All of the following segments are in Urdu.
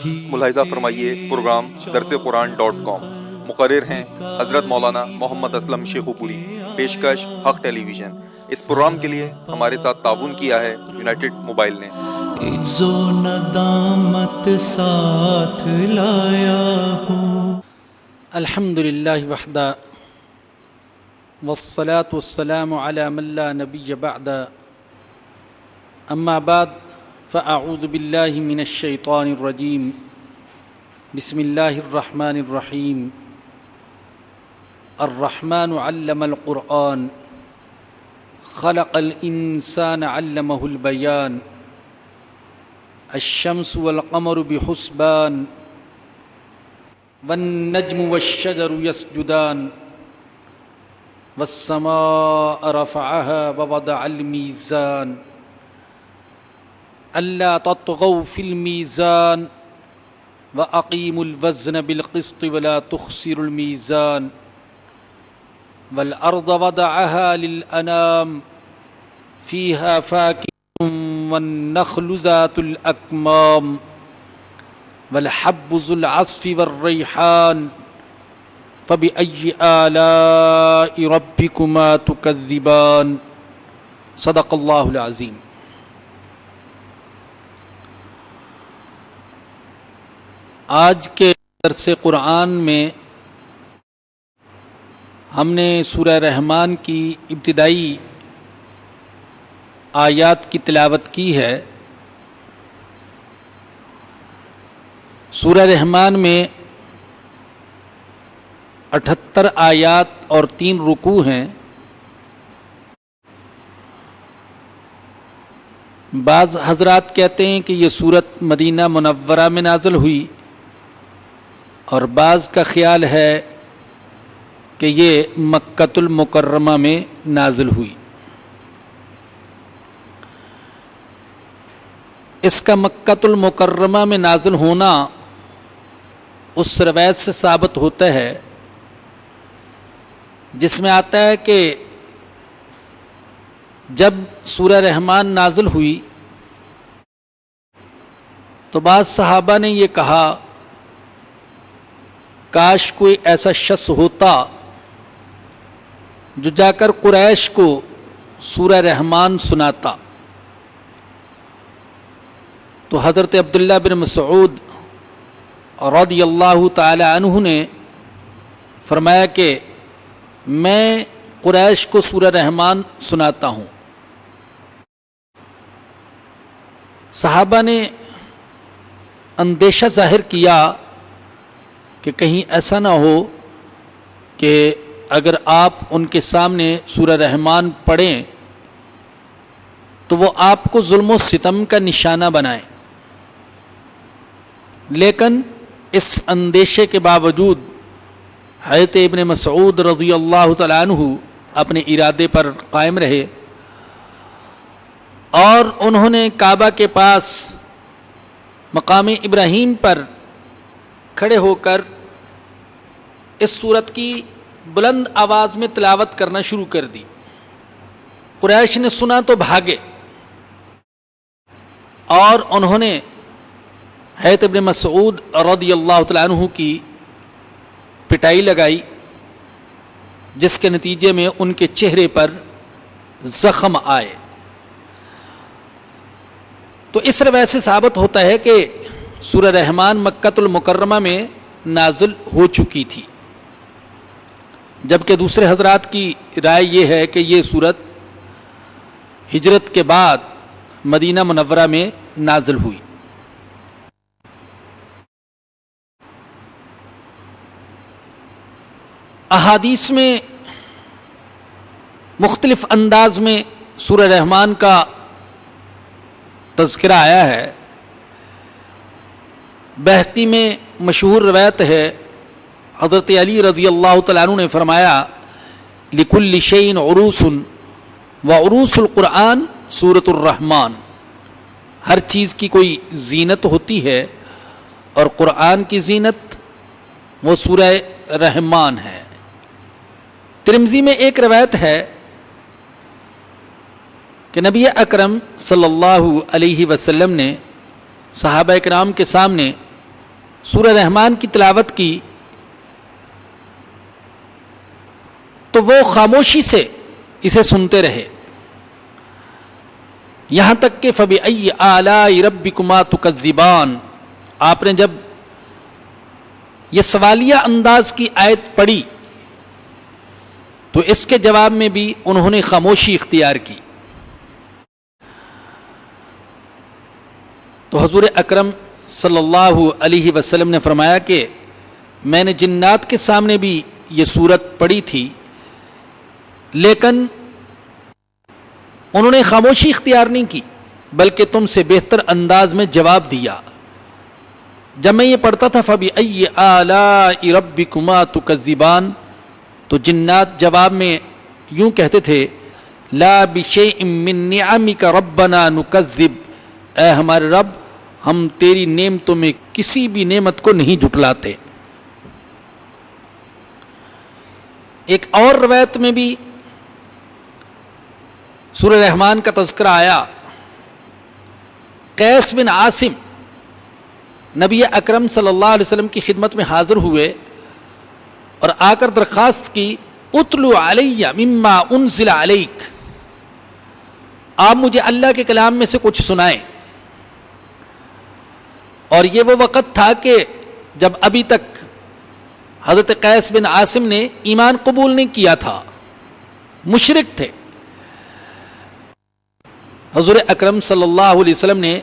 ملاحظہ فرمائیے پروگرام درسقرآن.com۔ مقرر ہیں حضرت مولانا محمد اسلم شیخو پوری۔ پیشکش حق ٹیلی ویژن۔ اس پروگرام کے لیے ہمارے ساتھ تعاون کیا ہے یونائٹڈ موبائل نے۔ عز و ندامت ساتھ لایا ہوں۔ الحمدللہ وحدہ والصلاة والسلام علی من لا نبی بعد، اما بعد فاعوذ باللہ من الشیطان الرجیم، بسم اللہ الرحمن الرحیم۔ الرحمن علم القرآن، خلق الانسان علمہ البیان، الشمس والقمر بحسبان، والنجم والشجر يسجدان، والسماء رفعها ووضع الميزان، ألا تطغوا في الميزان وأقيموا الوزن بالقسط ولا تخسروا الميزان، والأرض وضعها للأنام فيها فاكهة والنخل ذات الأكمام والحب ذو العصف والريحان، فبأي آلاء ربكما تكذبان۔ صدق اللہ العظیم۔ آج کے درس قرآن میں ہم نے سورہ رحمان کی ابتدائی آیات کی تلاوت کی ہے۔ سورہ رحمان میں 78 آیات اور 3 رکوع ہیں۔ بعض حضرات کہتے ہیں کہ یہ سورت مدینہ منورہ میں نازل ہوئی، اور بعض کا خیال ہے کہ یہ مکۃ المکرمہ میں نازل ہوئی۔ اس کا مکۃ المکرمہ میں نازل ہونا اس روایت سے ثابت ہوتا ہے جس میں آتا ہے کہ جب سورہ رحمان نازل ہوئی تو بعض صحابہ نے یہ کہا کاش کوئی ایسا شخص ہوتا جو جا کر قریش کو سورہ رحمان سناتا۔ تو حضرت عبداللہ بن مسعود رضی اللہ تعالی عنہ نے فرمایا کہ میں قریش کو سورہ رحمان سناتا ہوں۔ صحابہ نے اندیشہ ظاہر کیا کہ کہیں ایسا نہ ہو کہ اگر آپ ان کے سامنے سورہ رحمان پڑھیں تو وہ آپ کو ظلم و ستم کا نشانہ بنائیں، لیکن اس اندیشے کے باوجود حضرت ابن مسعود رضی اللہ تعالیٰ عنہ اپنے ارادے پر قائم رہے، اور انہوں نے کعبہ کے پاس مقام ابراہیم پر کھڑے ہو کر اس سورت کی بلند آواز میں تلاوت کرنا شروع کر دی۔ قریش نے سنا تو بھاگے، اور انہوں نے حضرت ابن مسعود رضی اللہ تعالیٰ عنہ کی پٹائی لگائی، جس کے نتیجے میں ان کے چہرے پر زخم آئے۔ تو اس روایت سے ثابت ہوتا ہے کہ سورہ رحمان مکۃ المکرمہ میں نازل ہو چکی تھی، جبکہ دوسرے حضرات کی رائے یہ ہے کہ یہ سورت ہجرت کے بعد مدینہ منورہ میں نازل ہوئی۔ احادیث میں مختلف انداز میں سورہ رحمان کا تذکرہ آیا ہے۔ بہقی میں مشہور روایت ہے، حضرت علی رضی اللہ تعالیٰ عنہ نے فرمایا لِكُلِّ شَيْءٍ عُرُوسٌ وَعُرُوسُ الْقُرْآنِ سورۃ الرحمن۔ ہر چیز کی کوئی زینت ہوتی ہے، اور قرآن کی زینت وہ سورہ رحمان ہے۔ ترمذی میں ایک روایت ہے کہ نبی اکرم صلی اللہ علیہ وسلم نے صحابہ کرام کے سامنے سورہ رحمان کی تلاوت کی تو وہ خاموشی سے اسے سنتے رہے، یہاں تک کہ فَبِأَيِّ آلَاءِ رَبِّكُمَا تُكَذِّبَانِ، آپ نے جب یہ سوالیہ انداز کی آیت پڑھی تو اس کے جواب میں بھی انہوں نے خاموشی اختیار کی۔ تو حضور اکرم صلی اللہ علیہ وسلم نے فرمایا کہ میں نے جنات کے سامنے بھی یہ سورت پڑھی تھی، لیکن انہوں نے خاموشی اختیار نہیں کی بلکہ تم سے بہتر انداز میں جواب دیا۔ جب میں یہ پڑھتا تھا فَبِأَيِّ آلَاءِ رَبِّكُمَا تُكَذِّبَانِ تو جنات جواب میں یوں کہتے تھے لَا بِشَيْءٍ مِّن نِعَمِكَ رَبَّنَا نُكَذِّبُ، اے ہمارے رب ہم تیری نعمتوں میں کسی بھی نعمت کو نہیں جھٹلاتے۔ ایک اور روایت میں بھی سورہ رحمان کا تذکرہ آیا، قیس بن عاصم نبی اکرم صلی اللہ علیہ وسلم کی خدمت میں حاضر ہوئے اور آ کر درخواست کی اتلو علیہ مما انزل علیک، آپ مجھے اللہ کے کلام میں سے کچھ سنائیں۔ اور یہ وہ وقت تھا کہ جب ابھی تک حضرت قیس بن عاصم نے ایمان قبول نہیں کیا تھا، مشرک تھے۔ حضور اکرم صلی اللہ علیہ وسلم نے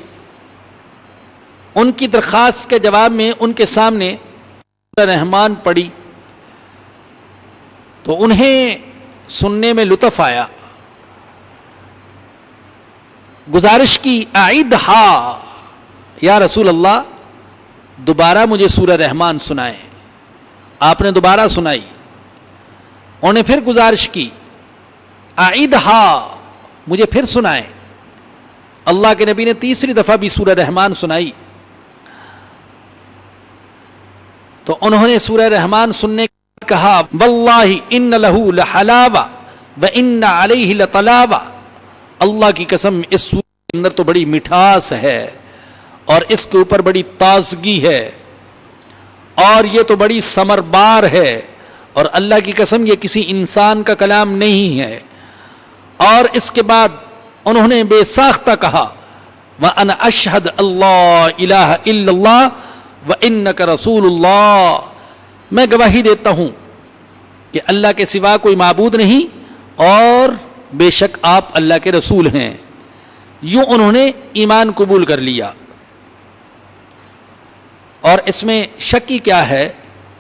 ان کی درخواست کے جواب میں ان کے سامنے سورہ رحمان پڑھی تو انہیں سننے میں لطف آیا، گزارش کی اعیدھا یا رسول اللہ، دوبارہ مجھے سورہ رحمان سنائیں۔ آپ نے دوبارہ سنائی، انہوں نے پھر گزارش کی اعیدھا، مجھے پھر سنائیں۔ اللہ کے نبی نے تیسری دفعہ بھی سورہ رحمان سنائی تو انہوں نے سورہ رحمان سننے کہا واللہ ان لہو لحلاوہ وان علیہ لطلاوہ، اللہ کی قسم اس سورہ کے اندر تو بڑی مٹھاس ہے اور اس کے اوپر بڑی تازگی ہے اور یہ تو بڑی ثمربار ہے، اور اللہ کی قسم یہ کسی انسان کا کلام نہیں ہے۔ اور اس کے بعد انہوں نے بے ساختہ کہا وَأَنَا أَشْهَدُ اللَّهَ إِلَهَ إِلَّا اللَّهُ وَإِنَّكَ رَسُولُ اللَّهِ، میں گواہی دیتا ہوں کہ اللہ کے سوا کوئی معبود نہیں اور بے شک آپ اللہ کے رسول ہیں۔ یوں انہوں نے ایمان قبول کر لیا۔ اور اس میں شک ہی کیا ہے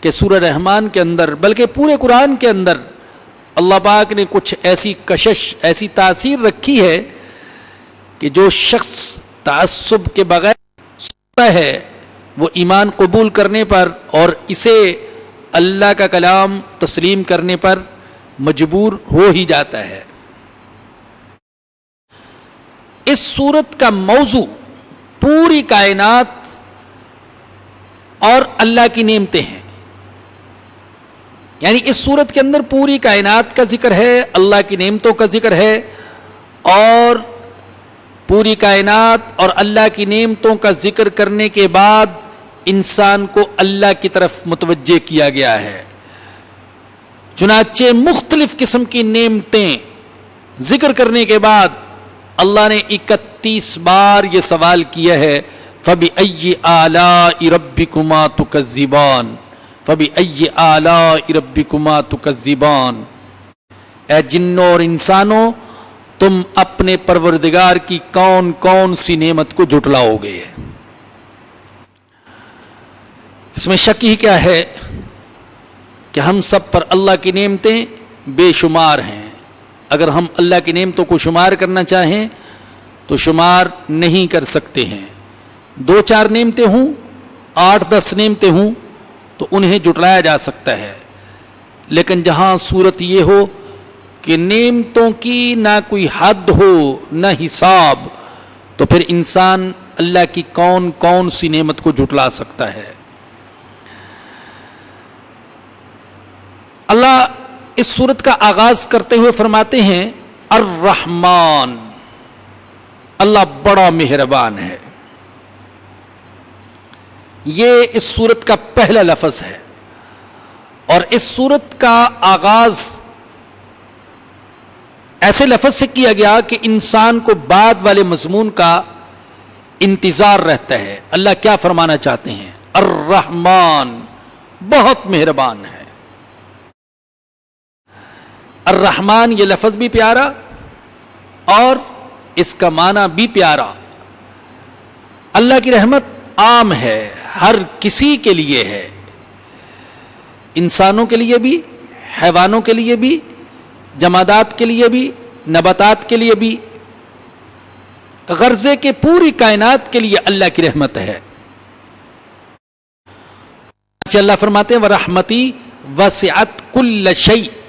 کہ سورہ رحمان کے اندر بلکہ پورے قرآن کے اندر اللہ پاک نے کچھ ایسی کشش، ایسی تاثیر رکھی ہے کہ جو شخص تعصب کے بغیر سنتا ہے وہ ایمان قبول کرنے پر اور اسے اللہ کا کلام تسلیم کرنے پر مجبور ہو ہی جاتا ہے۔ اس سورت کا موضوع پوری کائنات اور اللہ کی نعمتیں ہیں، یعنی اس سورت کے اندر پوری کائنات کا ذکر ہے، اللہ کی نعمتوں کا ذکر ہے، اور پوری کائنات اور اللہ کی نعمتوں کا ذکر کرنے کے بعد انسان کو اللہ کی طرف متوجہ کیا گیا ہے۔ چنانچہ مختلف قسم کی نعمتیں ذکر کرنے کے بعد اللہ نے 31 بار یہ سوال کیا ہے فَبِأَيِّ آلَاءِ رَبِّكُمَا تُكَذِّبَانِ، فَبِأَيِّ آلَاءِ رَبِّكُمَا تُكَذِّبَانِ، اے جنوں اور انسانوں تم اپنے پروردگار کی کون کون سی نعمت کو جھٹلاؤ گے۔ اس میں شک ہی کیا ہے کہ ہم سب پر اللہ کی نعمتیں بے شمار ہیں، اگر ہم اللہ کی نعمتوں کو شمار کرنا چاہیں تو شمار نہیں کر سکتے ہیں۔ 2-4 نعمتیں ہوں، 8-10 نعمتیں ہوں تو انہیں جھٹلایا جا سکتا ہے، لیکن جہاں صورت یہ ہو کہ نعمتوں کی نہ کوئی حد ہو نہ حساب، تو پھر انسان اللہ کی کون کون سی نعمت کو جھٹلا سکتا ہے۔ اللہ اس سورت کا آغاز کرتے ہوئے فرماتے ہیں الرحمن، اللہ بڑا مہربان ہے۔ یہ اس سورت کا پہلا لفظ ہے، اور اس سورت کا آغاز ایسے لفظ سے کیا گیا کہ انسان کو بعد والے مضمون کا انتظار رہتا ہے۔ اللہ کیا فرمانا چاہتے ہیں؟ الرحمن، بہت مہربان ہے۔ الرحمن یہ لفظ بھی پیارا اور اس کا معنی بھی پیارا۔ اللہ کی رحمت عام ہے، ہر کسی کے لیے ہے، انسانوں کے لیے بھی، حیوانوں کے لیے بھی، جمادات کے لیے بھی، نباتات کے لیے بھی، غرضے کے پوری کائنات کے لیے اللہ کی رحمت ہے۔ اللہ فرماتے ہیں وَرَحْمَتِي وَسِعَتْ كُلَّ شَيْءٍ،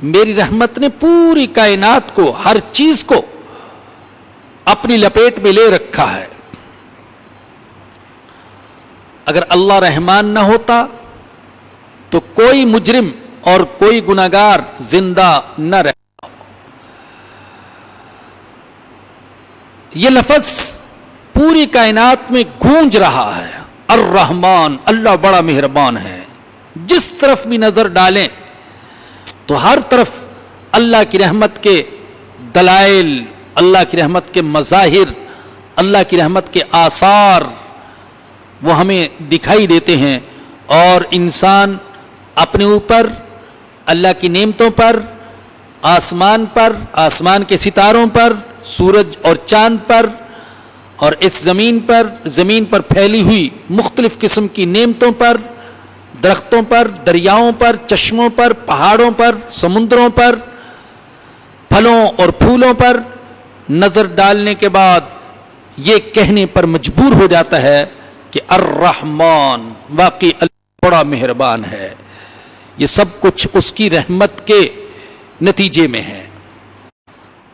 میری رحمت نے پوری کائنات کو، ہر چیز کو اپنی لپیٹ میں لے رکھا ہے۔ اگر اللہ رحمان نہ ہوتا تو کوئی مجرم اور کوئی گناہگار زندہ نہ رہتا۔ یہ لفظ پوری کائنات میں گونج رہا ہے، الرحمن، اللہ بڑا مہربان ہے۔ جس طرف بھی نظر ڈالیں تو ہر طرف اللہ کی رحمت کے دلائل، اللہ کی رحمت کے مظاہر، اللہ کی رحمت کے آثار وہ ہمیں دکھائی دیتے ہیں، اور انسان اپنے اوپر اللہ کی نعمتوں پر، آسمان پر، آسمان کے ستاروں پر، سورج اور چاند پر، اور اس زمین پر پھیلی ہوئی مختلف قسم کی نعمتوں پر، درختوں پر، دریاؤں پر، چشموں پر، پہاڑوں پر، سمندروں پر، پھلوں اور پھولوں پر نظر ڈالنے کے بعد یہ کہنے پر مجبور ہو جاتا ہے کہ الرحمن، واقعی اللہ بڑا مہربان ہے۔ یہ سب کچھ اس کی رحمت کے نتیجے میں ہے۔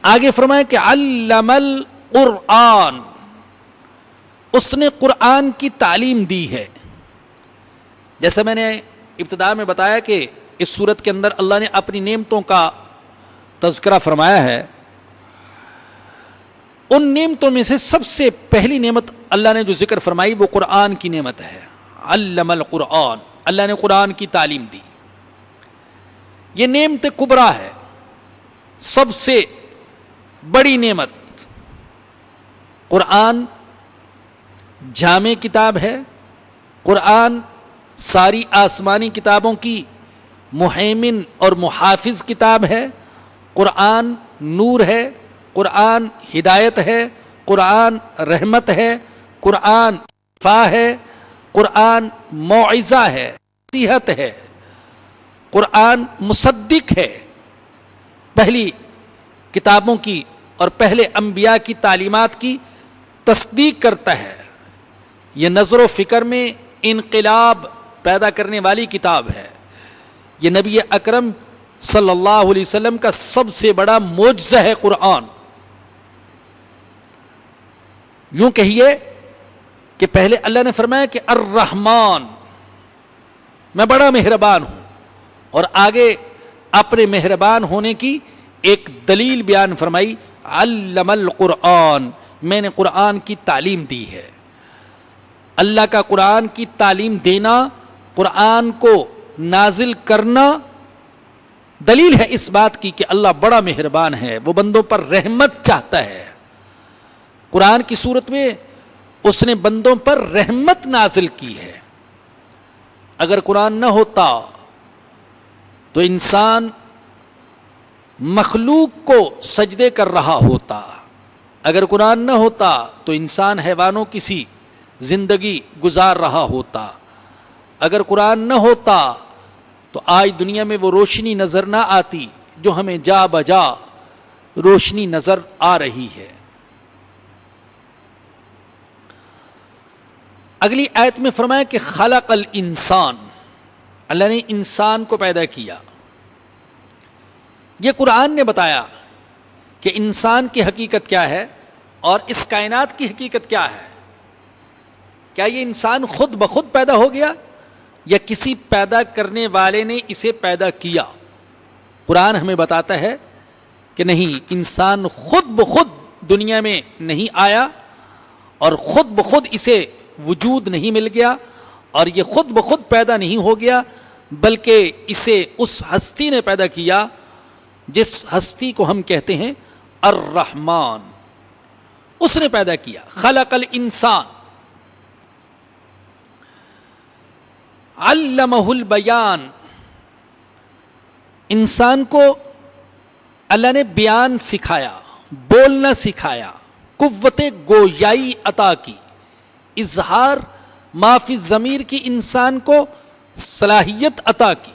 آگے فرمایا کہ علم القرآن، اس نے قرآن کی تعلیم دی ہے۔ جیسا میں نے ابتدا میں بتایا کہ اس سورت کے اندر اللہ نے اپنی نعمتوں کا تذکرہ فرمایا ہے۔ ان نعمتوں میں سے سب سے پہلی نعمت اللہ نے جو ذکر فرمائی وہ قرآن کی نعمت ہے۔ علم القرآن، اللہ نے قرآن کی تعلیم دی۔ یہ نعمت کبریٰ ہے، سب سے بڑی نعمت۔ قرآن جامع کتاب ہے، قرآن ساری آسمانی کتابوں کی محیمن اور محافظ کتاب ہے، قرآن نور ہے، قرآن ہدایت ہے، قرآن رحمت ہے، قرآن شفا ہے، قرآن موعظہ ہے، نصیحت ہے، قرآن مصدق ہے، پہلی کتابوں کی اور پہلے انبیاء کی تعلیمات کی تصدیق کرتا ہے۔ یہ نظر و فکر میں انقلاب پیدا کرنے والی کتاب ہے۔ یہ نبی اکرم صلی اللہ علیہ وسلم کا سب سے بڑا معجزہ ہے قرآن۔ یوں کہیے کہ پہلے اللہ نے فرمایا کہ الرحمن، میں بڑا مہربان ہوں، اور آگے اپنے مہربان ہونے کی ایک دلیل بیان فرمائی، علم القرآن، میں نے قرآن کی تعلیم دی ہے۔ اللہ کا قرآن کی تعلیم دینا، قرآن کو نازل کرنا دلیل ہے اس بات کی کہ اللہ بڑا مہربان ہے، وہ بندوں پر رحمت چاہتا ہے۔ قرآن کی صورت میں اس نے بندوں پر رحمت نازل کی ہے۔ اگر قرآن نہ ہوتا تو انسان مخلوق کو سجدے کر رہا ہوتا، اگر قرآن نہ ہوتا تو انسان حیوانوں کی سی زندگی گزار رہا ہوتا، اگر قرآن نہ ہوتا تو آج دنیا میں وہ روشنی نظر نہ آتی جو ہمیں جا بجا روشنی نظر آ رہی ہے۔ اگلی آیت میں فرمایا کہ خلق الانسان، اللہ نے انسان کو پیدا کیا۔ یہ قرآن نے بتایا کہ انسان کی حقیقت کیا ہے اور اس کائنات کی حقیقت کیا ہے۔ کیا یہ انسان خود بخود پیدا ہو گیا یا کسی پیدا کرنے والے نے اسے پیدا کیا؟ قرآن ہمیں بتاتا ہے کہ نہیں، انسان خود بخود دنیا میں نہیں آیا اور خود بخود اسے وجود نہیں مل گیا اور یہ خود بخود پیدا نہیں ہو گیا، بلکہ اسے اس ہستی نے پیدا کیا جس ہستی کو ہم کہتے ہیں الرحمن، اس نے پیدا کیا۔ خلق الانسان علمہ البیان، انسان کو اللہ نے بیان سکھایا، بولنا سکھایا، قوت گویائی عطا کی، اظہار ما فی الضمیر کی انسان کو صلاحیت عطا کی۔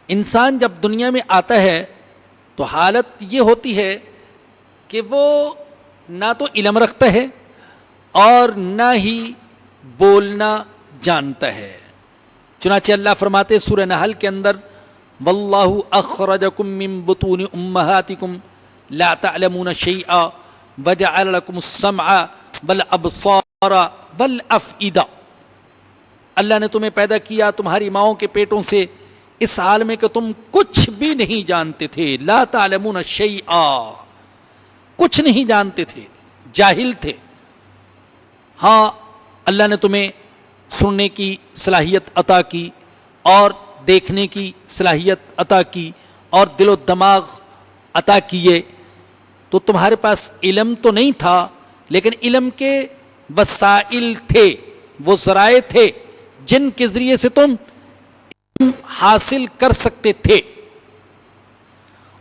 انسان جب دنیا میں آتا ہے تو حالت یہ ہوتی ہے کہ وہ نہ تو علم رکھتا ہے اور نہ ہی بولنا جانتا ہے۔ چنانچہ اللہ فرماتے سورہ نحل کے اندر واللہ اخرجکم من بطون امہاتکم لا تعلمون شیئا وجعل لکم السمع والابصار والافئدہ، اللہ نے تمہیں پیدا کیا تمہاری ماؤں کے پیٹوں سے اس حال میں کہ تم کچھ بھی نہیں جانتے تھے، لا تعلمون شیئا، کچھ نہیں جانتے تھے، جاہل تھے۔ ہاں اللہ نے تمہیں سننے کی صلاحیت عطا کی اور دیکھنے کی صلاحیت عطا کی اور دل و دماغ عطا کیے، تو تمہارے پاس علم تو نہیں تھا لیکن علم کے وسائل تھے، وہ ذرائع تھے جن کے ذریعے سے تم علم حاصل کر سکتے تھے۔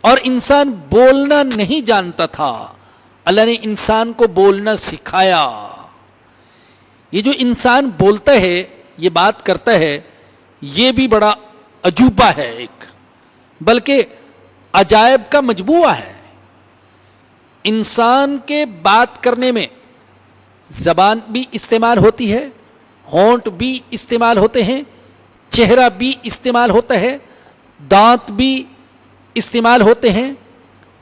اور انسان بولنا نہیں جانتا تھا، اللہ نے انسان کو بولنا سکھایا۔ یہ جو انسان بولتا ہے، یہ بات کرتا ہے، یہ بھی بڑا عجوبہ ہے ایک، بلکہ عجائب کا مجموعہ ہے۔ انسان کے بات کرنے میں زبان بھی استعمال ہوتی ہے، ہونٹ بھی استعمال ہوتے ہیں، چہرہ بھی استعمال ہوتا ہے، دانت بھی استعمال ہوتے ہیں،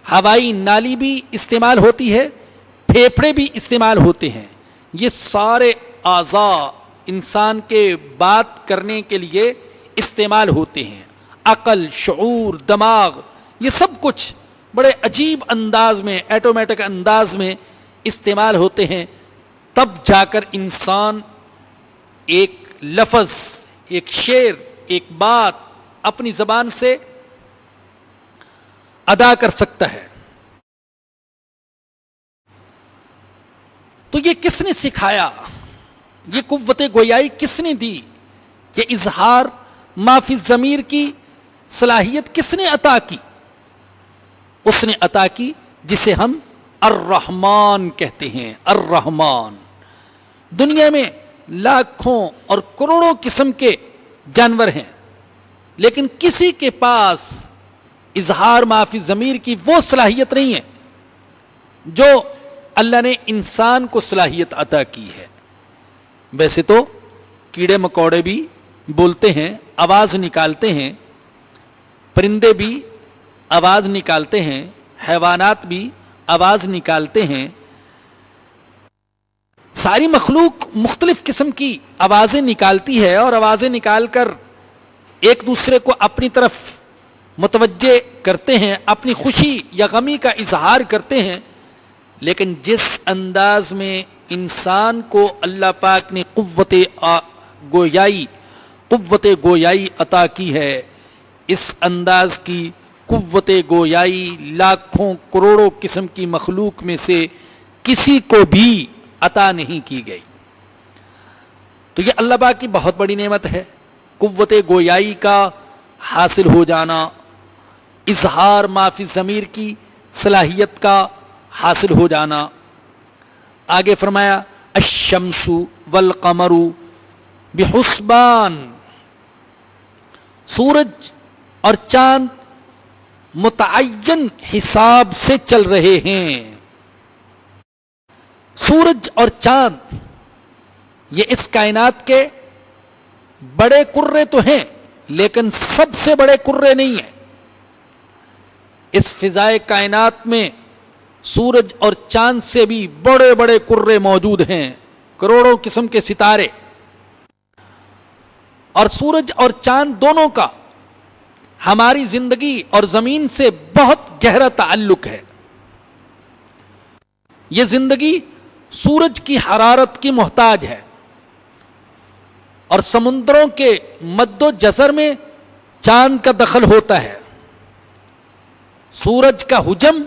ہوائی نالی بھی استعمال ہوتی ہے، پھیپھڑے بھی استعمال ہوتے ہیں۔ یہ سارے اعضاء انسان کے بات کرنے کے لیے استعمال ہوتے ہیں۔ عقل، شعور، دماغ، یہ سب کچھ بڑے عجیب انداز میں، ایٹومیٹک انداز میں استعمال ہوتے ہیں، تب جا کر انسان ایک لفظ، ایک شعر، ایک بات اپنی زبان سے ادا کر سکتا ہے۔ تو یہ کس نے سکھایا؟ یہ قوت گویائی کس نے دی؟ یہ اظہار ما فی الضمیر کی صلاحیت کس نے عطا کی؟ اس نے عطا کی جسے ہم الرحمن کہتے ہیں۔ الرحمن، دنیا میں لاکھوں اور کروڑوں قسم کے جانور ہیں، لیکن کسی کے پاس اظہار ما فی الضمیر کی وہ صلاحیت نہیں ہے جو اللہ نے انسان کو صلاحیت عطا کی ہے۔ ویسے تو کیڑے مکوڑے بھی بولتے ہیں، آواز نکالتے ہیں، پرندے بھی آواز نکالتے ہیں، حیوانات بھی آواز نکالتے ہیں، ساری مخلوق مختلف قسم کی آوازیں نکالتی ہے اور آوازیں نکال کر ایک دوسرے کو اپنی طرف متوجہ کرتے ہیں، اپنی خوشی یا غمی کا اظہار کرتے ہیں۔ لیکن جس انداز میں انسان کو اللہ پاک نے قوت گویائی عطا کی ہے، اس انداز کی قوت گویائی لاکھوں کروڑوں قسم کی مخلوق میں سے کسی کو بھی عطا نہیں کی گئی۔ تو یہ اللہ پاک کی بہت بڑی نعمت ہے، قوت گویائی کا حاصل ہو جانا، اظہار ما فی الضمیر کی صلاحیت کا حاصل ہو جانا۔ آگے فرمایا الشمس والقمر بحسبان، سورج اور چاند متعین حساب سے چل رہے ہیں۔ سورج اور چاند یہ اس کائنات کے بڑے کرے تو ہیں لیکن سب سے بڑے کرے نہیں ہیں۔ اس فضائے کائنات میں سورج اور چاند سے بھی بڑے بڑے کرے موجود ہیں، کروڑوں قسم کے ستارے، اور سورج اور چاند دونوں کا ہماری زندگی اور زمین سے بہت گہرا تعلق ہے۔ یہ زندگی سورج کی حرارت کی محتاج ہے، اور سمندروں کے مد و جزر میں چاند کا دخل ہوتا ہے۔ سورج کا حجم،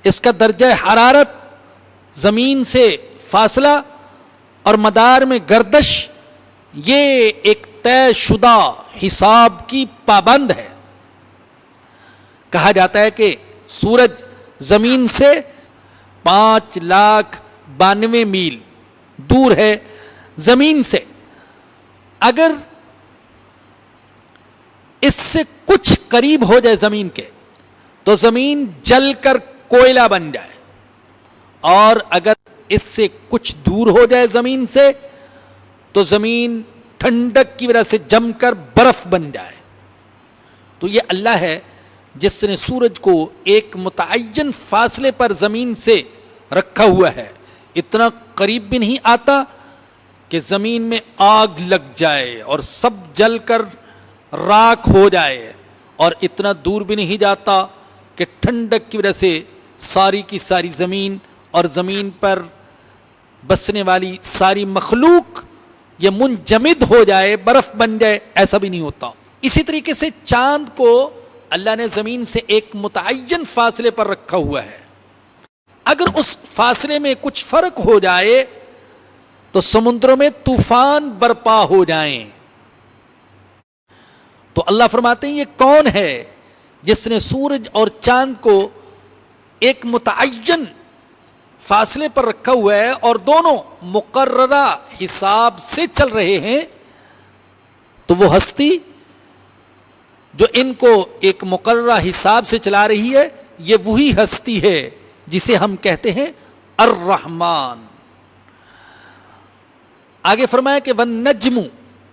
اس کا درجہ حرارت، زمین سے فاصلہ اور مدار میں گردش، یہ ایک طے شدہ حساب کی پابند ہے۔ کہا جاتا ہے کہ سورج زمین سے 5,92,000 میل دور ہے زمین سے۔ اگر اس سے کچھ قریب ہو جائے زمین کے تو زمین جل کر کوئلہ بن جائے، اور اگر اس سے کچھ دور ہو جائے زمین سے تو زمین ٹھنڈک کی وجہ سے جم کر برف بن جائے۔ تو یہ اللہ ہے جس نے سورج کو ایک متعین فاصلے پر زمین سے رکھا ہوا ہے، اتنا قریب بھی نہیں آتا کہ زمین میں آگ لگ جائے اور سب جل کر راکھ ہو جائے، اور اتنا دور بھی نہیں جاتا کہ ٹھنڈک کی وجہ سے ساری کی ساری زمین اور زمین پر بسنے والی ساری مخلوق یہ منجمد ہو جائے، برف بن جائے، ایسا بھی نہیں ہوتا۔ اسی طریقے سے چاند کو اللہ نے زمین سے ایک متعین فاصلے پر رکھا ہوا ہے، اگر اس فاصلے میں کچھ فرق ہو جائے تو سمندروں میں طوفان برپا ہو جائیں۔ تو اللہ فرماتے ہیں یہ کون ہے جس نے سورج اور چاند کو ایک متعین فاصلے پر رکھا ہوا ہے اور دونوں مقررہ حساب سے چل رہے ہیں؟ تو وہ ہستی جو ان کو ایک مقررہ حساب سے چلا رہی ہے، یہ وہی ہستی ہے جسے ہم کہتے ہیں الرحمن۔ آگے فرمایا کہ وَالنَّجْمُ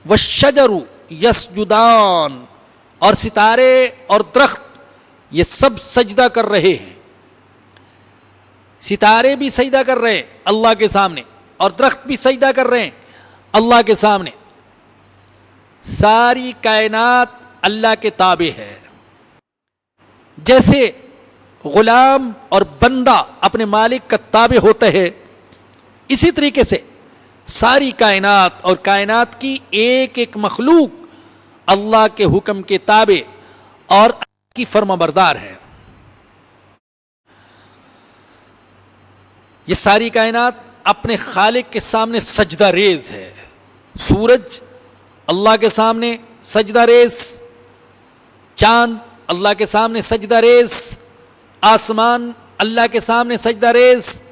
وَالشَّجَرُ یسجدان، اور ستارے اور درخت یہ سب سجدہ کر رہے ہیں۔ ستارے بھی سجدہ کر رہے ہیں اللہ کے سامنے، اور درخت بھی سجدہ کر رہے ہیں اللہ کے سامنے۔ ساری کائنات اللہ کے تابع ہے۔ جیسے غلام اور بندہ اپنے مالک کا تابع ہوتا ہے، اسی طریقے سے ساری کائنات اور کائنات کی ایک ایک مخلوق اللہ کے حکم کے تابع اور اللہ کی فرما بردار ہے۔ یہ ساری کائنات اپنے خالق کے سامنے سجدہ ریز ہے۔ سورج اللہ کے سامنے سجدہ ریز، چاند اللہ کے سامنے سجدہ ریز، آسمان اللہ کے سامنے سجدہ ریز،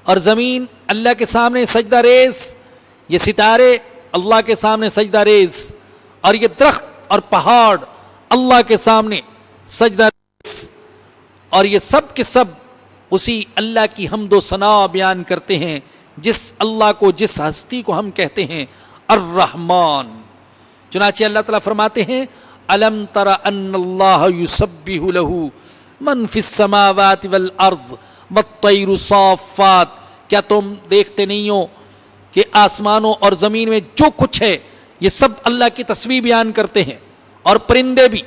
اور زمین اللہ کے سامنے سجدہ ریز۔ یہ ستارے اللہ کے سامنے سجدہ ریز، اور یہ درخت اور پہاڑ اللہ کے سامنے سجدہ ریز، اور یہ سب کے سب اسی اللہ کی حمد و ثنا بیان کرتے ہیں، جس اللہ کو، جس ہستی کو ہم کہتے ہیں الرحمن۔ چنانچہ اللہ تعالیٰ فرماتے ہیں الم تر ان اللہ یسبح لہ من فی السماوات والارض والطیر صافات، کیا تم دیکھتے نہیں ہو کہ آسمانوں اور زمین میں جو کچھ ہے یہ سب اللہ کی تسبیح بیان کرتے ہیں، اور پرندے بھی،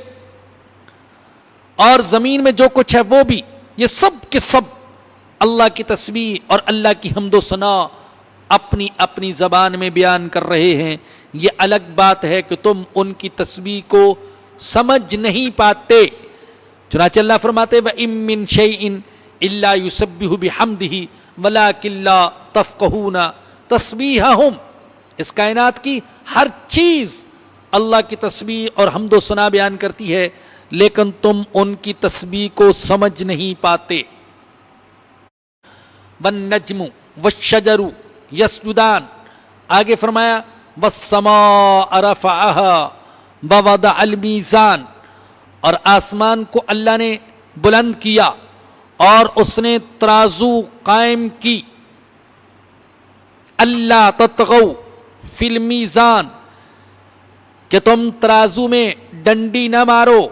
اور زمین میں جو کچھ ہے وہ بھی، یہ سب کے سب اللہ کی تسبیح اور اللہ کی حمد و ثنا اپنی اپنی زبان میں بیان کر رہے ہیں۔ یہ الگ بات ہے کہ تم ان کی تسبیح کو سمجھ نہیں پاتے۔ چنانچہ اللہ فرماتے وَإِن مِّن شَيْءٍ إِلَّا يُسَبِّحُ بِحَمْدِهِ وَلَٰكِن لَّا تَفْقَهُونَ تَسْبِيحَهُمْ۔ اس کائنات کی ہر چیز اللہ کی تسبیح اور حمد و ثنا بیان کرتی ہے، لیکن تم ان کی تسبیح کو سمجھ نہیں پاتے۔ وَالنَّجْمُ وَالشَّجَرُ یسجدان، آگے فرمایا وَالسَّمَاءَ رَفَعَهَا وَوَضَعَ الْمِيزَانَ، اور آسمان کو اللہ نے بلند کیا اور اس نے ترازو قائم کی۔ اللہ تطغوا فی المیزان، کہ تم ترازو میں ڈنڈی نہ مارو،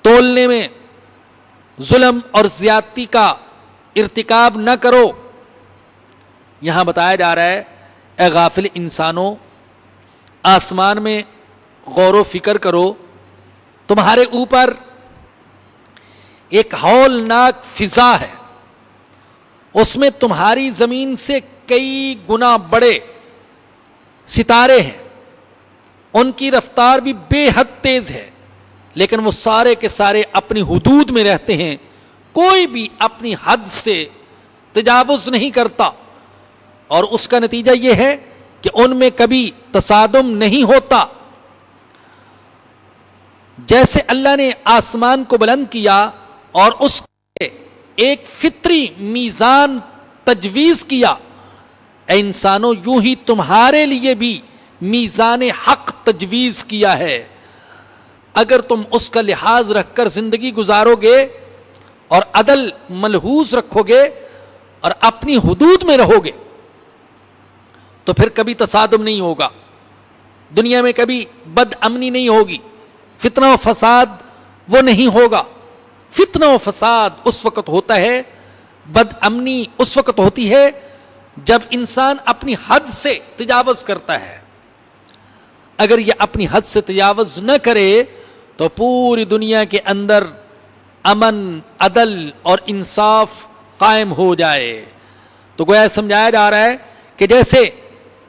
تولنے میں ظلم اور زیادتی کا ارتکاب نہ کرو۔ یہاں بتایا جا رہا ہے اے غافل انسانوں، آسمان میں غور و فکر کرو، تمہارے اوپر ایک ہولناک فضا ہے، اس میں تمہاری زمین سے کئی گنا بڑے ستارے ہیں، ان کی رفتار بھی بے حد تیز ہے، لیکن وہ سارے کے سارے اپنی حدود میں رہتے ہیں، کوئی بھی اپنی حد سے تجاوز نہیں کرتا، اور اس کا نتیجہ یہ ہے کہ ان میں کبھی تصادم نہیں ہوتا۔ جیسے اللہ نے آسمان کو بلند کیا اور اس کے ایک فطری میزان تجویز کیا، اے انسانوں یوں ہی تمہارے لیے بھی میزان حق تجویز کیا ہے۔ اگر تم اس کا لحاظ رکھ کر زندگی گزارو گے اور عدل ملحوظ رکھو گے اور اپنی حدود میں رہو گے تو پھر کبھی تصادم نہیں ہوگا، دنیا میں کبھی بد امنی نہیں ہوگی، فتنہ و فساد وہ نہیں ہوگا۔ فتنہ و فساد اس وقت ہوتا ہے، بد امنی اس وقت ہوتی ہے جب انسان اپنی حد سے تجاوز کرتا ہے۔ اگر یہ اپنی حد سے تجاوز نہ کرے تو پوری دنیا کے اندر امن، عدل اور انصاف قائم ہو جائے۔ تو گویا سمجھایا جا رہا ہے کہ جیسے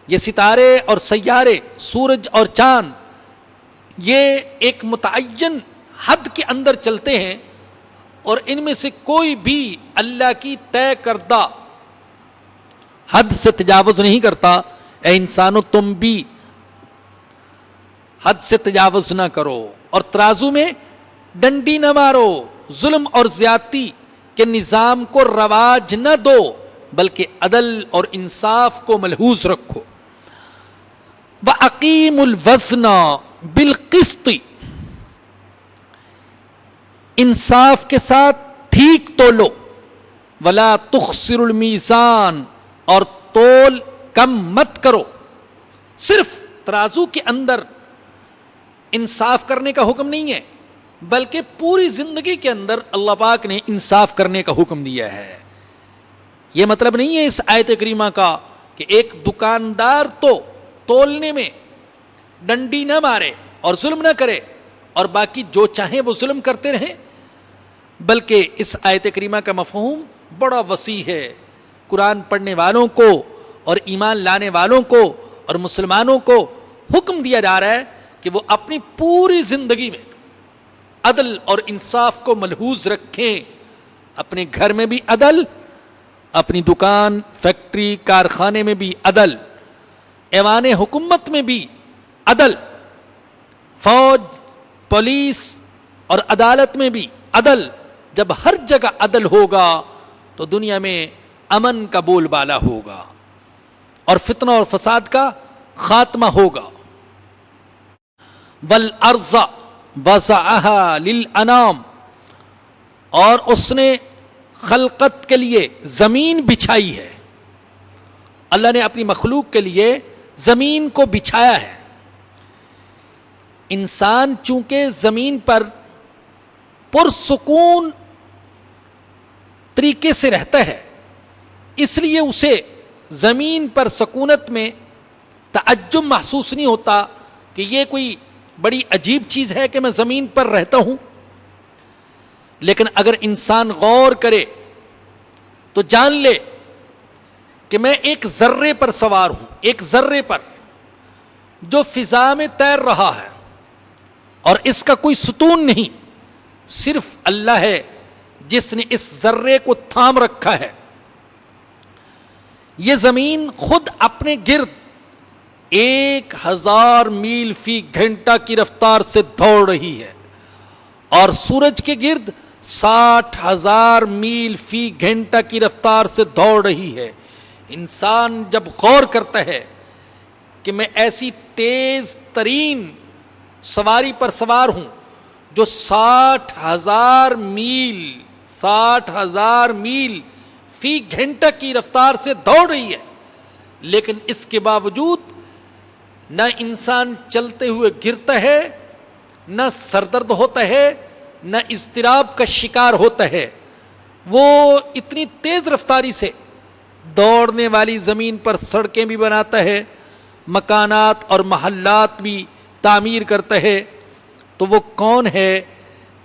یہ ستارے اور سیارے، سورج اور چاند، یہ ایک متعین حد کے اندر چلتے ہیں اور ان میں سے کوئی بھی اللہ کی طے کردہ حد سے تجاوز نہیں کرتا، اے انسانوں تم بھی حد سے تجاوز نہ کرو اور ترازو میں ڈنڈی نہ مارو، ظلم اور زیادتی کے نظام کو رواج نہ دو، بلکہ عدل اور انصاف کو ملحوظ رکھو۔ وَأَقِيمُوا الْوَزْنَ بِالْقِسْطِ، انصاف کے ساتھ ٹھیک تولو، وَلَا تُخْسِرُوا الْمِيزَانَ، اور تول کم مت کرو۔ صرف ترازو کے اندر انصاف کرنے کا حکم نہیں ہے، بلکہ پوری زندگی کے اندر اللہ پاک نے انصاف کرنے کا حکم دیا ہے۔ یہ مطلب نہیں ہے اس آیت کریمہ کا کہ ایک دکاندار تو تولنے میں ڈنڈی نہ مارے اور ظلم نہ کرے اور باقی جو چاہیں وہ ظلم کرتے رہیں، بلکہ اس آیت کریمہ کا مفہوم بڑا وسیع ہے۔ قرآن پڑھنے والوں کو اور ایمان لانے والوں کو اور مسلمانوں کو حکم دیا جا رہا ہے کہ وہ اپنی پوری زندگی میں عدل اور انصاف کو ملحوظ رکھیں، اپنے گھر میں بھی عدل، اپنی دکان، فیکٹری، کارخانے میں بھی عدل، ایوان حکومت میں بھی عدل، فوج، پولیس اور عدالت میں بھی عدل۔ جب ہر جگہ عدل ہوگا تو دنیا میں امن کا بول بالا ہوگا اور فتنہ اور فساد کا خاتمہ ہوگا۔ وَالْأَرْضَ وَضَعَهَا لِلْأَنَامِ، اور اس نے خلقت کے لیے زمین بچھائی ہے۔ اللہ نے اپنی مخلوق کے لیے زمین کو بچھایا ہے۔ انسان چونکہ زمین پر پرسکون طریقے سے رہتا ہے، اس لیے اسے زمین پر سکونت میں تعجب محسوس نہیں ہوتا کہ یہ کوئی بڑی عجیب چیز ہے کہ میں زمین پر رہتا ہوں۔ لیکن اگر انسان غور کرے تو جان لے کہ میں ایک ذرے پر سوار ہوں، ایک ذرے پر جو فضا میں تیر رہا ہے، اور اس کا کوئی ستون نہیں، صرف اللہ ہے جس نے اس ذرے کو تھام رکھا ہے۔ یہ زمین خود اپنے گرد 1000 میل فی گھنٹہ کی رفتار سے دوڑ رہی ہے اور سورج کے گرد 60,000 میل فی گھنٹہ کی رفتار سے دوڑ رہی ہے۔ انسان جب غور کرتا ہے کہ میں ایسی تیز ترین سواری پر سوار ہوں جو 60,000 میل فی گھنٹہ کی رفتار سے دوڑ رہی ہے، لیکن اس کے باوجود نہ انسان چلتے ہوئے گرتا ہے، نہ سردرد ہوتا ہے، نہ اضطراب کا شکار ہوتا ہے۔ وہ اتنی تیز رفتاری سے دوڑنے والی زمین پر سڑکیں بھی بناتا ہے، مکانات اور محلات بھی تعمیر کرتا ہے۔ تو وہ کون ہے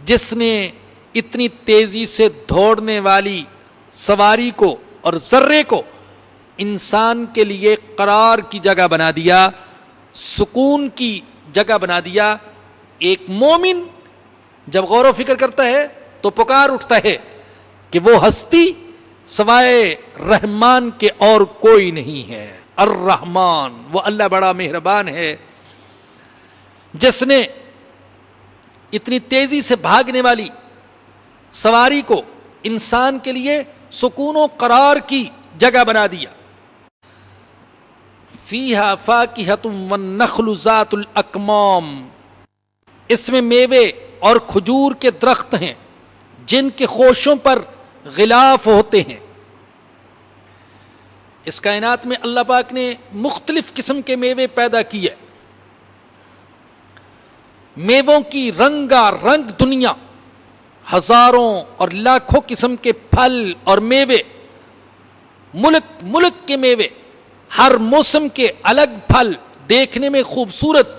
جس نے اتنی تیزی سے دوڑنے والی سواری کو اور ذرے کو انسان کے لیے قرار کی جگہ بنا دیا، سکون کی جگہ بنا دیا۔ ایک مومن جب غور و فکر کرتا ہے تو پکار اٹھتا ہے کہ وہ ہستی سوائے رحمان کے اور کوئی نہیں ہے۔ الرحمن، وہ اللہ بڑا مہربان ہے جس نے اتنی تیزی سے بھاگنے والی سواری کو انسان کے لیے سکون و قرار کی جگہ بنا دیا۔ فیہا فاکہۃ والنخل ذات الاکمام، اس میں میوے اور کھجور کے درخت ہیں جن کے خوشوں پر غلاف ہوتے ہیں۔ اس کائنات میں اللہ پاک نے مختلف قسم کے میوے پیدا کیے، میووں کی رنگا رنگ دنیا، ہزاروں اور لاکھوں قسم کے پھل اور میوے، ملک ملک کے میوے، ہر موسم کے الگ پھل، دیکھنے میں خوبصورت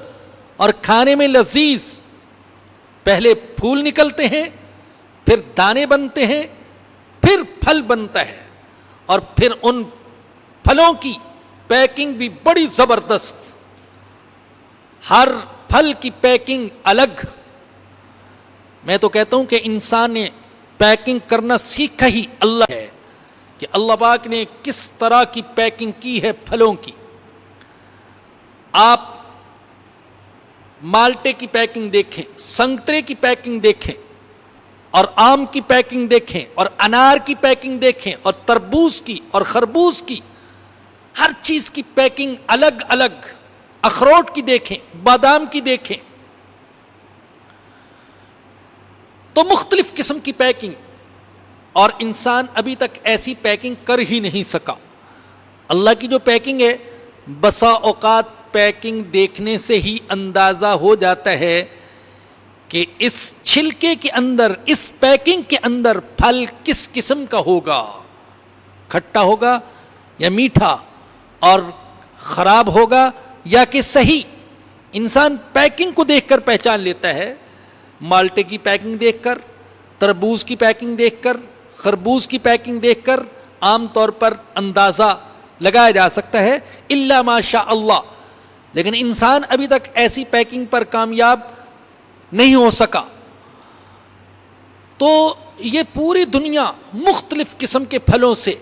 اور کھانے میں لذیذ۔ پہلے پھول نکلتے ہیں، پھر دانے بنتے ہیں، پھر پھل بنتا ہے، اور پھر ان پھلوں کی پیکنگ بھی بڑی زبردست، ہر پھل کی پیکنگ الگ۔ میں تو کہتا ہوں کہ انسان نے پیکنگ کرنا سیکھا ہی اللہ ہے، کہ اللہ پاک نے کس طرح کی پیکنگ کی ہے پھلوں کی۔ آپ مالٹے کی پیکنگ دیکھیں، سنترے کی پیکنگ دیکھیں، اور آم کی پیکنگ دیکھیں، اور انار کی پیکنگ دیکھیں، اور تربوز کی اور خربوز کی، ہر چیز کی پیکنگ الگ الگ، اخروٹ کی دیکھیں، بادام کی دیکھیں، تو مختلف قسم کی پیکنگ، اور انسان ابھی تک ایسی پیکنگ کر ہی نہیں سکا۔ اللہ کی جو پیکنگ ہے، بسا اوقات پیکنگ دیکھنے سے ہی اندازہ ہو جاتا ہے کہ اس چھلکے کے اندر، اس پیکنگ کے اندر پھل کس قسم کا ہوگا، کھٹا ہوگا یا میٹھا، اور خراب ہوگا یا کہ صحیح۔ انسان پیکنگ کو دیکھ کر پہچان لیتا ہے، مالٹے کی پیکنگ دیکھ کر، تربوز کی پیکنگ دیکھ کر، خربوز کی پیکنگ دیکھ کر عام طور پر اندازہ لگایا جا سکتا ہے، الا ماشاء اللہ۔ لیکن انسان ابھی تک ایسی پیکنگ پر کامیاب نہیں ہو سکا۔ تو یہ پوری دنیا مختلف قسم کے پھلوں سے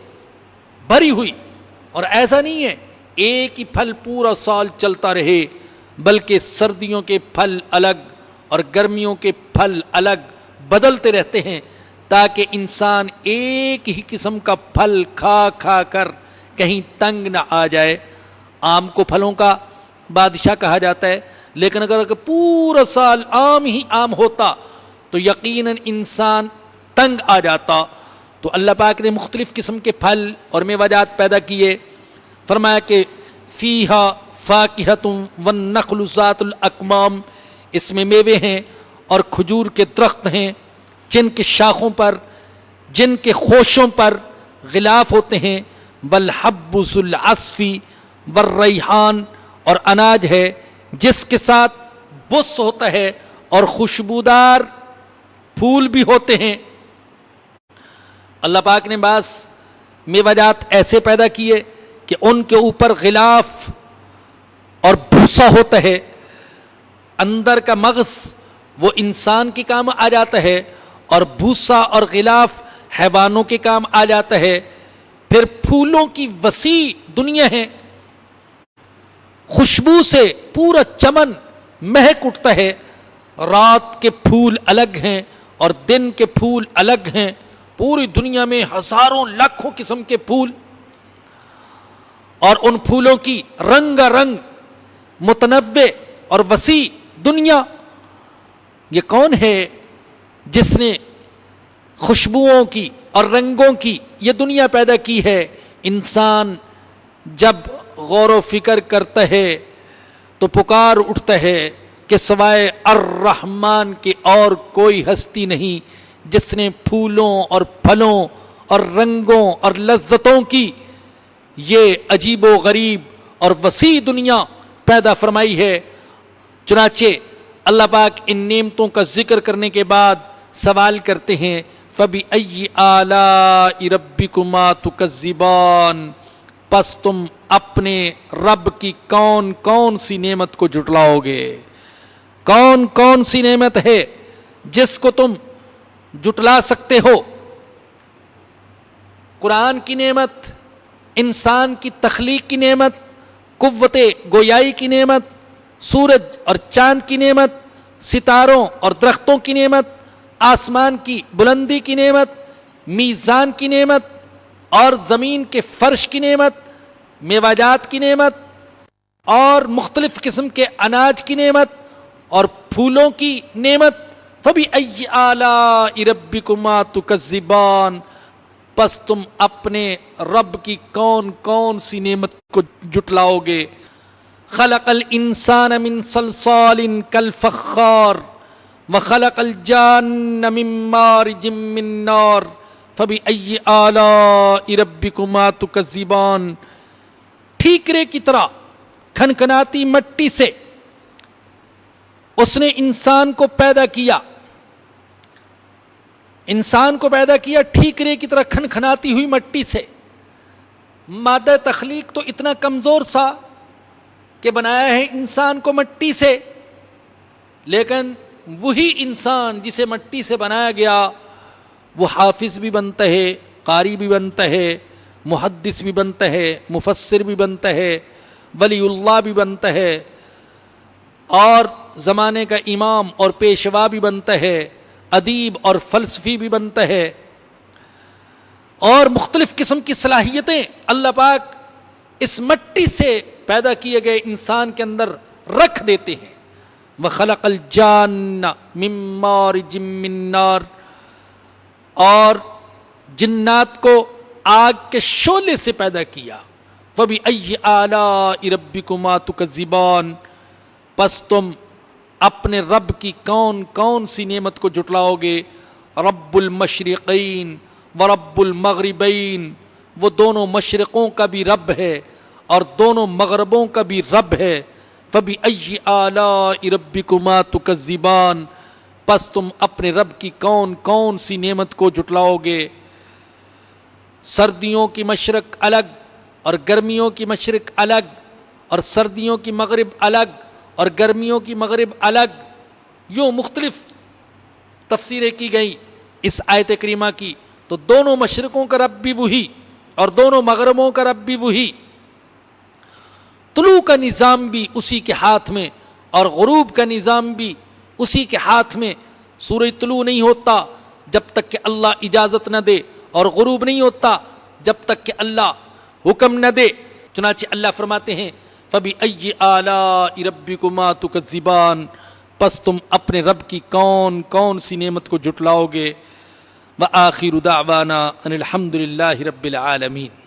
بھری ہوئی، اور ایسا نہیں ہے ایک ہی پھل پورا سال چلتا رہے، بلکہ سردیوں کے پھل الگ اور گرمیوں کے پھل الگ بدلتے رہتے ہیں، تاکہ انسان ایک ہی قسم کا پھل کھا کھا کر کہیں تنگ نہ آ جائے۔ آم کو پھلوں کا بادشاہ کہا جاتا ہے، لیکن اگر پورا سال آم ہی آم ہوتا تو یقیناً انسان تنگ آ جاتا۔ تو اللہ پاک نے مختلف قسم کے پھل اور میوہ جات پیدا کیے۔ فرمایا کہ فیہا فاکہۃ والنخل ذات الاکمام، اس میں میوے ہیں اور کھجور کے درخت ہیں جن کے شاخوں پر، جن کے خوشوں پر غلاف ہوتے ہیں، والحب ذو العصف والریحان، اور اناج ہے جس کے ساتھ بس ہوتا ہے اور خوشبودار پھول بھی ہوتے ہیں۔ اللہ پاک نے بعض میوہ جات ایسے پیدا کیے کہ ان کے اوپر غلاف اور بھوسا ہوتا ہے، اندر کا مغز وہ انسان کے کام آ جاتا ہے، اور بھوسا اور غلاف حیوانوں کے کام آ جاتا ہے۔ پھر پھولوں کی وسیع دنیا ہے، خوشبو سے پورا چمن مہک اٹھتا ہے۔ رات کے پھول الگ ہیں اور دن کے پھول الگ ہیں، پوری دنیا میں ہزاروں لاکھوں قسم کے پھول، اور ان پھولوں کی رنگا رنگ متنوع اور وسیع دنیا۔ یہ کون ہے جس نے خوشبوؤں کی اور رنگوں کی یہ دنیا پیدا کی ہے؟ انسان جب غور و فکر کرتا ہے تو پکار اٹھتا ہے کہ سوائے الرحمن کے اور کوئی ہستی نہیں جس نے پھولوں اور پھلوں اور رنگوں اور لذتوں کی یہ عجیب و غریب اور وسیع دنیا پیدا فرمائی ہے۔ چنانچہ اللہ پاک ان نعمتوں کا ذکر کرنے کے بعد سوال کرتے ہیں، فَبِأَيِّ آلَاءِ رَبِّكُمَا تُكَذِّبَانِ، پس تم اپنے رب کی کون کون سی نعمت کو جھٹلاؤ گے؟ کون کون سی نعمت ہے جس کو تم جھٹلا سکتے ہو؟ قرآن کی نعمت، انسان کی تخلیق کی نعمت، قوت گویائی کی نعمت، سورج اور چاند کی نعمت، ستاروں اور درختوں کی نعمت، آسمان کی بلندی کی نعمت، میزان کی نعمت اور زمین کے فرش کی نعمت، میوہ کی نعمت اور مختلف قسم کے اناج کی نعمت اور پھولوں کی نعمت، فَبِأَيِّ آلَاءِ رَبِّكُمَا تُكَذِّبَانِ، پس تم اپنے رب کی کون کون سی نعمت کو جھٹلاؤ گے؟ خلق الانسان من صلصال کالفخار وخلق الجان من مارج من نار فبأي آلاء ربكما تكذبان، ٹھیکرے کی طرح کھنکھناتی مٹی سے اس نے انسان کو پیدا کیا، انسان کو پیدا کیا ٹھیکرے کی طرح کھنکھناتی ہوئی مٹی سے۔ مادہ تخلیق تو اتنا کمزور سا کہ بنایا ہے انسان کو مٹی سے، لیکن وہی انسان جسے مٹی سے بنایا گیا وہ حافظ بھی بنتا ہے، قاری بھی بنتا ہے، محدث بھی بنتا ہے، مفسر بھی بنتا ہے، ولی اللہ بھی بنتا ہے، اور زمانے کا امام اور پیشوا بھی بنتا ہے، ادیب اور فلسفی بھی بنتا ہے، اور مختلف قسم کی صلاحیتیں اللہ پاک اس مٹی سے پیدا کیے گئے انسان کے اندر رکھ دیتے ہیں۔ وَخَلَقَ الْجَانَّ مِن مَّارِجٍ مِّن نَّارٍ، اور جنات کو آگ کے شعلے سے پیدا کیا۔ فَبِأَيِّ آلَاءِ رَبِّكُمَا تُكَذِّبَانِ، پس تم اپنے رب کی کون کون سی نعمت کو جھٹلاؤ گے؟ رب المشرقین ورب المغربین، وہ دونوں مشرقوں کا بھی رب ہے اور دونوں مغربوں کا بھی رب ہے۔ فَبِأَيِّ آلَاءِ رَبِّكُمَا تُكَذِّبَانِ، پس تم اپنے رب کی کون کون سی نعمت کو جھٹلاؤ گے؟ سردیوں کی مشرق الگ اور گرمیوں کی مشرق الگ، اور سردیوں کی مغرب الگ اور گرمیوں کی مغرب الگ، یوں مختلف تفسیریں کی گئیں اس آیت کریمہ کی۔ تو دونوں مشرقوں کا رب بھی وہی اور دونوں مغربوں کا رب بھی وہی، طلوع کا نظام بھی اسی کے ہاتھ میں اور غروب کا نظام بھی اسی کے ہاتھ میں۔ سورج طلوع نہیں ہوتا جب تک کہ اللہ اجازت نہ دے، اور غروب نہیں ہوتا جب تک کہ اللہ حکم نہ دے۔ چنانچہ اللہ فرماتے ہیں فَبِأَيِّ آلَاءِ رَبِّكُمَا تُكَذِّبَانِ، پس تم اپنے رب کی کون کون سی نعمت کو جھٹلاؤ گے؟ وآخر دعوانا ان الحمد للہ رب العالمین۔